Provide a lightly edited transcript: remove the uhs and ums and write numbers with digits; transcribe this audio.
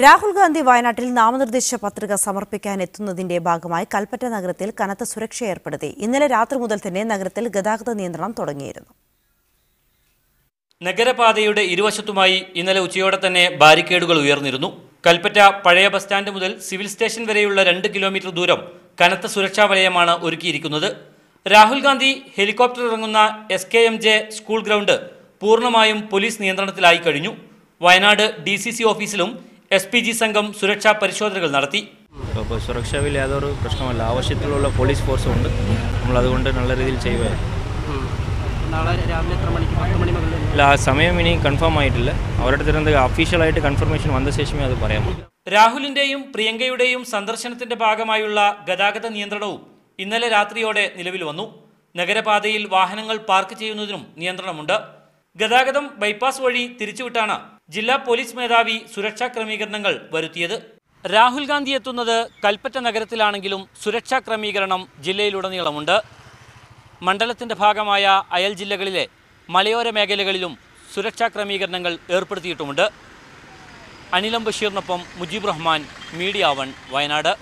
രാഹുൽ ഗാന്ധി വയനാട്ടിൽ നാമനിർദ്ദേശ പത്രിക സമർപ്പിക്കാൻ എത്തുന്നതിന്റെ ഭാഗമായി കൽപ്പറ്റ നഗരത്തിൽ കനത്ത സുരക്ഷ ഏർപ്പെടുത്തി. ഇന്നലെ രാത്രി മുതൽ തന്നെ നഗരത്തിൽ ഗതാഗത നിയന്ത്രണം തുടങ്ങിയിരുന്നു. നഗരപാതയുടെ ഇരുവശത്തുമായി ഇന്നലെ ഉച്ചയോടെ തന്നെ ബാരിക്കേഡുകൾ ഉയർന്നിരുന്നു. കൽപ്പറ്റ പഴയ ബസ് സ്റ്റാൻഡ് മുതൽ സിവിൽ സ്റ്റേഷൻ വരെയുള്ള 2 കിലോമീറ്റർ ദൂരം കനത്ത സുരക്ഷാ വലയമാണ് ഒരുക്കിയിരിക്കുന്നത്. രാഹുൽ ഗാന്ധി ഹെലികോപ്റ്റർ ഇറങ്ങുന്ന SKMJ സ്കൂൾ ഗ്രൗണ്ട് പൂർണ്ണമായും പോലീസ് നിയന്ത്രണത്തിലായി കഴിഞ്ഞു. വയനാട് DCC ഓഫീസിലും SPG സംഘം സുരക്ഷാ പരിശോധനകൾ നടത്തി. സുരക്ഷയിൽ യാതൊരു പ്രശ്നമല്ല. ആവശ്യത്തിലുള്ള പോലീസ് ഫോഴ്സ് ഉണ്ട്. നമ്മൾ അതുകൊണ്ട് നല്ല രീതിയിൽ ചെയ്യുകയാണ്. ഇല്ല, ആ സമയം ഇനി കൺഫേം ആയിട്ടില്ല. അവരുടെ അടുത്ത് ഒഫീഷ്യലായിട്ട് കൺഫർമേഷൻ വന്ന ശേഷമേ അത് പറയാമോ. രാഹുലിന്റെയും പ്രിയങ്കയുടെയും സന്ദർശനത്തിന്റെ ഭാഗമായുള്ള ഗതാഗത നിയന്ത്രണവും ഇന്നലെ രാത്രിയോടെ നിലവിൽ വന്നു. നഗരപാതയിൽ വാഹനങ്ങൾ പാർക്ക് ചെയ്യുന്നതിനും നിയന്ത്രണമുണ്ട്. ഗതാഗതം ബൈപ്പാസ് വഴി തിരിച്ചുവിട്ടാണ് ജില്ലാ പോലീസ് മേധാവി സുരക്ഷാ ക്രമീകരണങ്ങൾ വരുത്തിയത്. രാഹുൽ ഗാന്ധി എത്തുന്നത് കൽപ്പറ്റ നഗരത്തിലാണെങ്കിലും സുരക്ഷാ ക്രമീകരണം ജില്ലയിലുടനീളമുണ്ട്. മണ്ഡലത്തിന്റെ ഭാഗമായ അയൽ ജില്ലകളിലെ മലയോര മേഖലകളിലും സുരക്ഷാ ക്രമീകരണങ്ങൾ ഏർപ്പെടുത്തിയിട്ടുമുണ്ട്. അനിലം ബഷീറിനൊപ്പം മുജീബ് റഹ്മാൻ, മീഡിയ 1, വയനാട്.